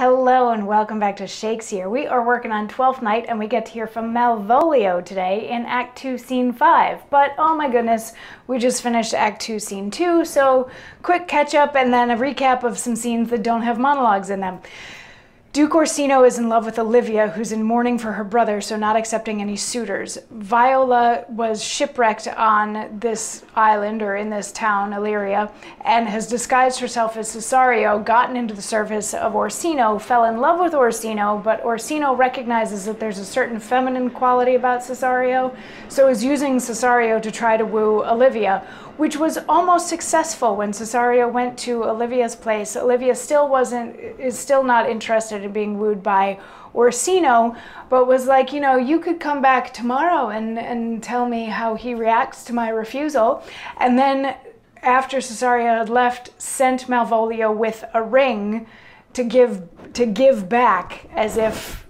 Hello and welcome back to Shakesyear. We are working on Twelfth Night and we get to hear from Malvolio today in Act 2, Scene 5. But oh my goodness, we just finished Act 2, Scene 2, so quick catch up and then a recap of some scenes that don't have monologues in them. Duke Orsino is in love with Olivia, who's in mourning for her brother, so not accepting any suitors. Viola was shipwrecked on this island, or in this town, Illyria, and has disguised herself as Cesario, gotten into the service of Orsino, fell in love with Orsino, but Orsino recognizes that there's a certain feminine quality about Cesario, so is using Cesario to try to woo Olivia, which was almost successful when Cesario went to Olivia's place. Olivia is still not interested in being wooed by Orsino, but was like, you know, you could come back tomorrow and tell me how he reacts to my refusal. And then after Cesario had left, sent Malvolio with a ring to give back as if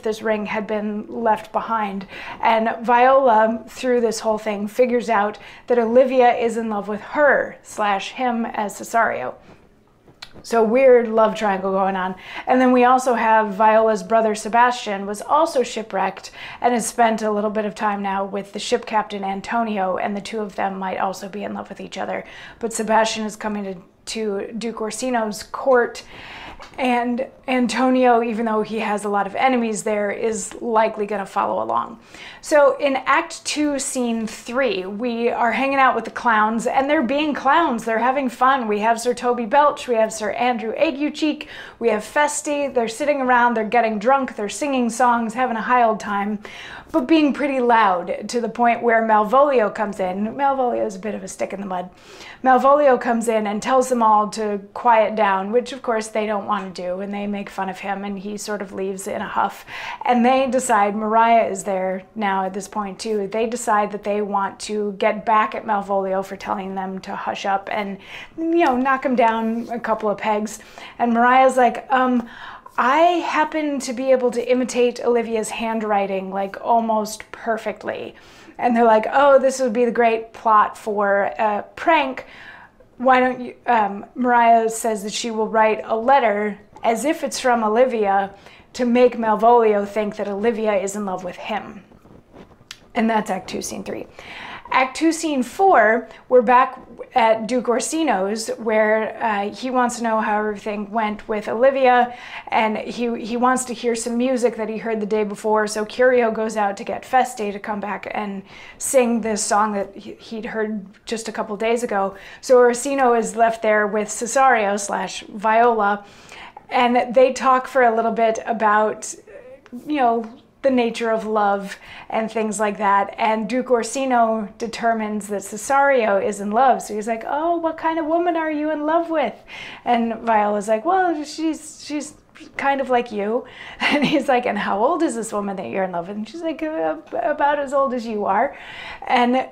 this ring had been left behind. And Viola, through this whole thing, figures out that Olivia is in love with her / him as Cesario. So weird love triangle going on. And then we also have Viola's brother Sebastian was also shipwrecked and has spent a little bit of time now with the ship captain Antonio, and the two of them might also be in love with each other. But Sebastian is coming to Duke Orsino's court, and Antonio, even though he has a lot of enemies there, is likely going to follow along. So in Act 2, Scene 3, we are hanging out with the clowns, and they're being clowns. They're having fun. We have Sir Toby Belch, we have Sir Andrew Aguecheek, we have Festi. They're sitting around, they're getting drunk, they're singing songs, having a high old time, but being pretty loud, to the point where Malvolio comes in. Malvolio is a bit of a stick in the mud. Malvolio comes in and tells them all to quiet down, which of course they don't want to do, and they make fun of him, and he sort of leaves in a huff. And they decide, Mariah is there now at this point too, they decide that they want to get back at Malvolio for telling them to hush up and, you know, knock him down a couple of pegs. And Mariah's like, I happen to be able to imitate Olivia's handwriting like almost perfectly. And they're like, oh, this would be the great plot for a prank. Why don't you, Mariah says that she will write a letter as if it's from Olivia to make Malvolio think that Olivia is in love with him. And that's Act 2, Scene 3. Act 2, Scene 4, we're back at Duke Orsino's, where he wants to know how everything went with Olivia, and he wants to hear some music that he heard the day before, so Curio goes out to get Feste to come back and sing this song that he'd heard just a couple days ago. So Orsino is left there with Cesario / Viola, and they talk for a little bit about, you know, the nature of love and things like that. And Duke Orsino determines that Cesario is in love. So he's like, oh, what kind of woman are you in love with? And Viola's like, well, she's kind of like you. And he's like, and how old is this woman that you're in love with? And she's like, about as old as you are. And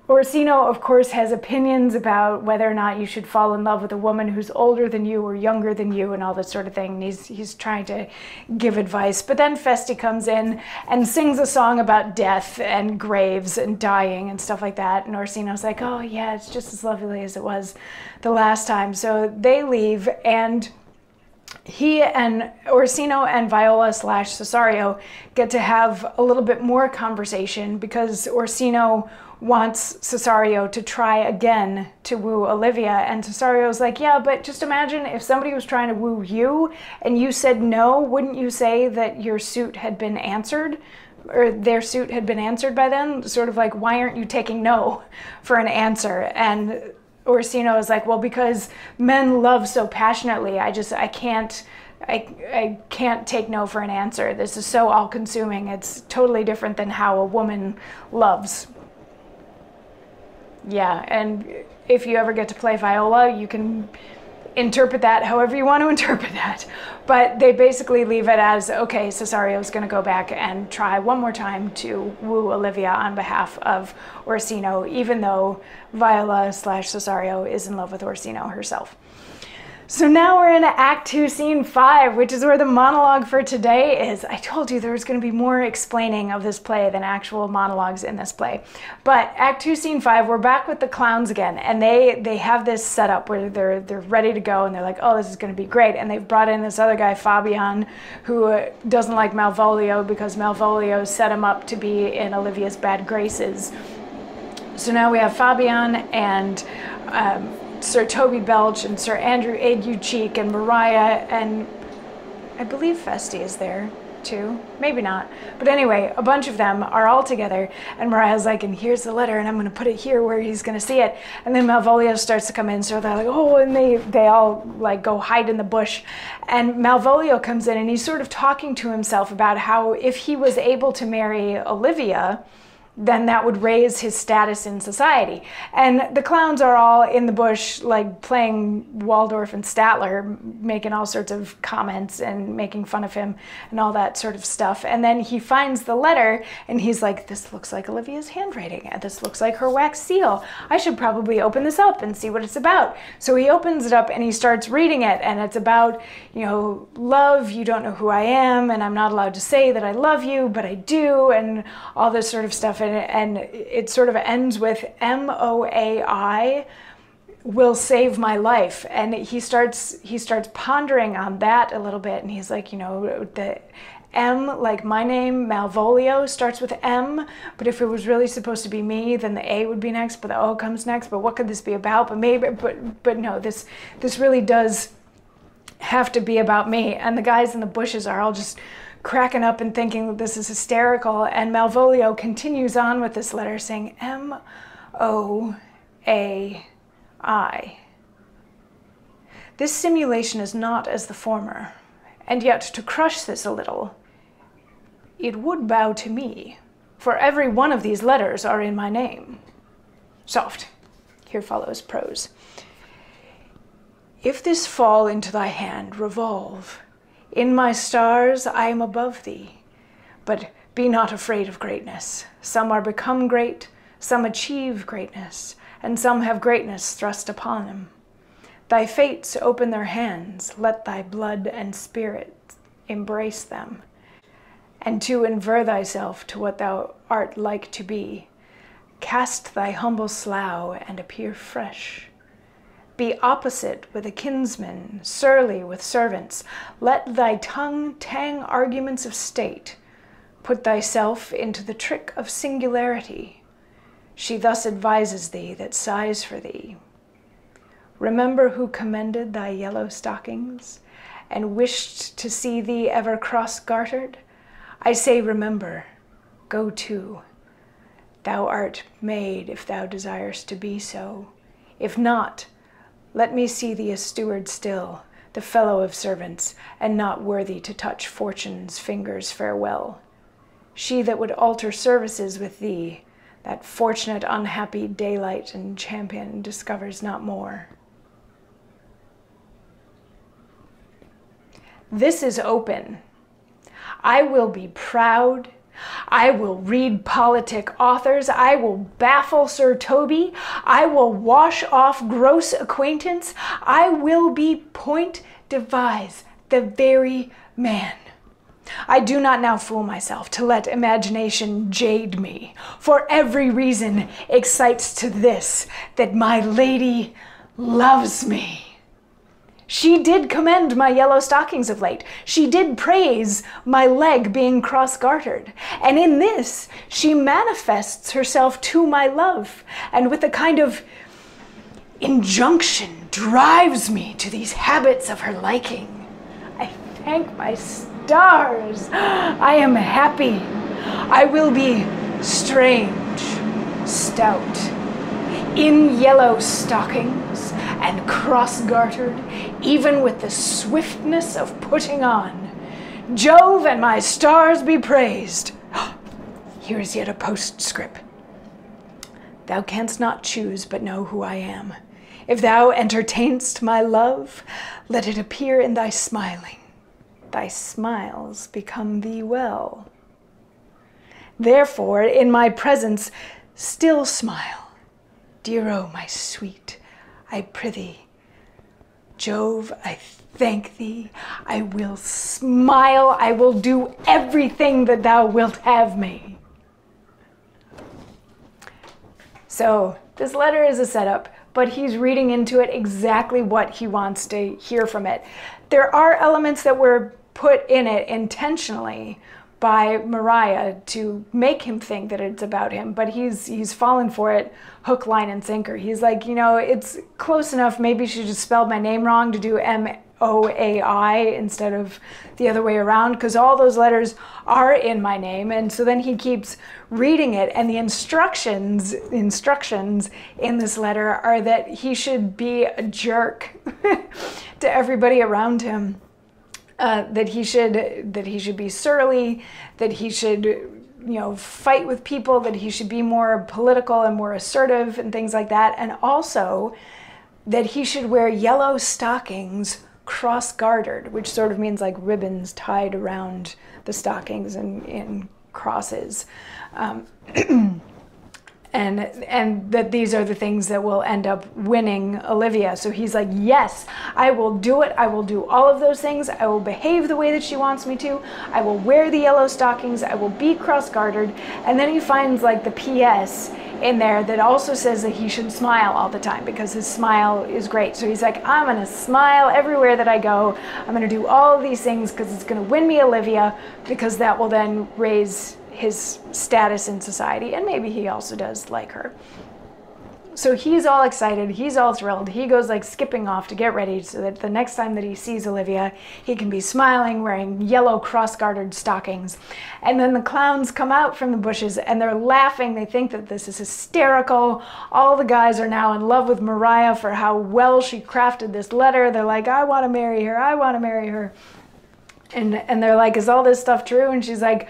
Orsino, of course, has opinions about whether or not you should fall in love with a woman who's older than you or younger than you and all that sort of thing. And he's trying to give advice. But then Festi comes in and sings a song about death and graves and dying and stuff like that. And Orsino's like, oh, yeah, it's just as lovely as it was the last time. So they leave, and he and Orsino and Viola / Cesario get to have a little bit more conversation, because Orsino wants Cesario to try again to woo Olivia, and Cesario's like, yeah, but just imagine if somebody was trying to woo you and you said no, wouldn't you say that your suit had been answered, or their suit had been answered by then? Sort of like, why aren't you taking no for an answer? And Orsino is like, well, because men love so passionately, I can't take no for an answer. This is so all-consuming. It's totally different than how a woman loves. Yeah, and if you ever get to play Viola, you can interpret that however you want to interpret that. But they basically leave it as, okay, Cesario's going to go back and try one more time to woo Olivia on behalf of Orsino, even though Viola / Cesario is in love with Orsino herself. So now we're in Act 2, Scene 5, which is where the monologue for today is. I told you there was going to be more explaining of this play than actual monologues in this play. But Act 2, Scene 5, we're back with the clowns again, and they have this setup where they're ready to go, and they're like, oh, this is going to be great. And they've brought in this other guy, Fabian, who doesn't like Malvolio because Malvolio set him up to be in Olivia's bad graces. So now we have Fabian and Sir Toby Belch and Sir Andrew Ague-Cheek and Mariah, and I believe Festi is there too. Maybe not. But anyway, a bunch of them are all together, and Mariah's like, and here's the letter, and I'm going to put it here where he's going to see it. And then Malvolio starts to come in, so they're like, oh, and they all like go hide in the bush. And Malvolio comes in, and he's sort of talking to himself about how if he was able to marry Olivia, then that would raise his status in society. And the clowns are all in the bush, like playing Waldorf and Statler, making all sorts of comments and making fun of him and all that sort of stuff. And then he finds the letter and he's like, this looks like Olivia's handwriting, and this looks like her wax seal. I should probably open this up and see what it's about. So he opens it up and he starts reading it, and it's about, you know, love, you don't know who I am, and I'm not allowed to say that I love you, but I do, and all this sort of stuff. And it sort of ends with MOAI will save my life. And he starts pondering on that a little bit, and he's like, you know, the M, like my name, Malvolio, starts with M, but if it was really supposed to be me, then the A would be next, but the O comes next. But what could this be about? But maybe, but no, this really does have to be about me. And the guys in the bushes are all just cracking up and thinking that this is hysterical. And Malvolio continues on with this letter saying MOAI. This simulation is not as the former, and yet to crush this a little, it would bow to me, for every one of these letters are in my name. Soft. Here follows prose. If this fall into thy hand, revolve. In my stars I am above thee, but be not afraid of greatness. Some are become great, some achieve greatness, and some have greatness thrust upon them. Thy fates open their hands, let thy blood and spirit embrace them. And to inver thyself to what thou art like to be, cast thy humble slough and appear fresh. Be opposite with a kinsman, surly with servants. Let thy tongue tang arguments of state. Put thyself into the trick of singularity. She thus advises thee that sighs for thee. Remember who commended thy yellow stockings, and wished to see thee ever cross-gartered. I say remember, go to. Thou art made if thou desirest to be so. If not, let me see thee a steward still, the fellow of servants, and not worthy to touch fortune's fingers farewell. She that would alter services with thee, that fortunate unhappy daylight and champion discovers not more. This is open. I will be proud. I will read politic authors. I will baffle Sir Toby. I will wash off gross acquaintance. I will be point devise, the very man. I do not now fool myself to let imagination jade me, for every reason excites to this, that my lady loves me. She did commend my yellow stockings of late. She did praise my leg being cross-gartered. And in this, she manifests herself to my love, and with a kind of injunction drives me to these habits of her liking. I thank my stars. I am happy. I will be strange, stout, in yellow stockings, and cross-gartered, even with the swiftness of putting on. Jove and my stars be praised. Here is yet a postscript. Thou canst not choose but know who I am. If thou entertainst my love, let it appear in thy smiling. Thy smiles become thee well. Therefore, in my presence, still smile. Dear, oh, my sweet, I prithee, Jove, I thank thee. I will smile. I will do everything that thou wilt have me. So this letter is a setup, but he's reading into it exactly what he wants to hear from it. There are elements that were put in it intentionally by Mariah to make him think that it's about him, but he's fallen for it hook, line, and sinker. He's like, you know, it's close enough. Maybe she just spelled my name wrong to do M-O-A-I instead of the other way around, because all those letters are in my name. And so then he keeps reading it, and the instructions in this letter are that he should be a jerk to everybody around him. That he should be surly, that he should, you know, fight with people, that he should be more political and more assertive and things like that, and also that he should wear yellow stockings cross-gartered, which sort of means like ribbons tied around the stockings in crosses. And that these are the things that will end up winning Olivia. So he's like, yes, I will do it. I will do all of those things. I will behave the way that she wants me to. I will wear the yellow stockings. I will be cross-gartered. And then he finds like the PS in there that also says that he should smile all the time because his smile is great. So he's like, I'm going to smile everywhere that I go. I'm going to do all of these things because it's going to win me Olivia, because that will then raise his status in society, and maybe he also does like her. So he's all excited, he's all thrilled. He goes like skipping off to get ready so that the next time that he sees Olivia, he can be smiling, wearing yellow cross-gartered stockings. And then the clowns come out from the bushes and they're laughing. They think that this is hysterical. All the guys are now in love with Mariah for how well she crafted this letter. They're like, I want to marry her, I want to marry her. And they're like, is all this stuff true? And she's like,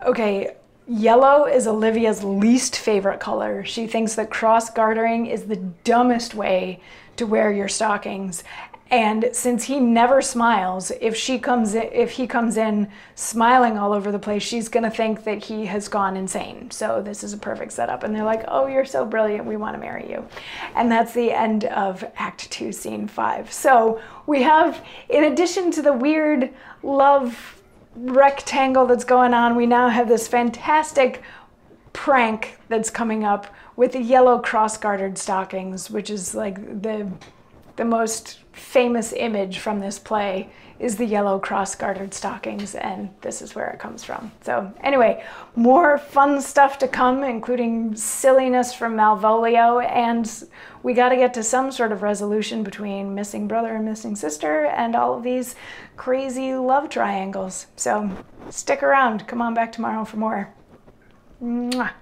okay, yellow is Olivia's least favorite color. She thinks that cross-gartering is the dumbest way to wear your stockings. And since he never smiles, if he comes in smiling all over the place, she's gonna think that he has gone insane. So this is a perfect setup. And they're like, oh, you're so brilliant, we want to marry you. And that's the end of Act 2, Scene 5. So we have, in addition to the weird love rectangle that's going on, we now have this fantastic prank that's coming up with the yellow cross-gartered stockings, which is like the most famous image from this play is the yellow cross-gartered stockings, and this is where it comes from. So anyway, more fun stuff to come, including silliness from Malvolio, and we got to get to some sort of resolution between missing brother and missing sister and all of these crazy love triangles. So stick around. Come on back tomorrow for more. Mwah.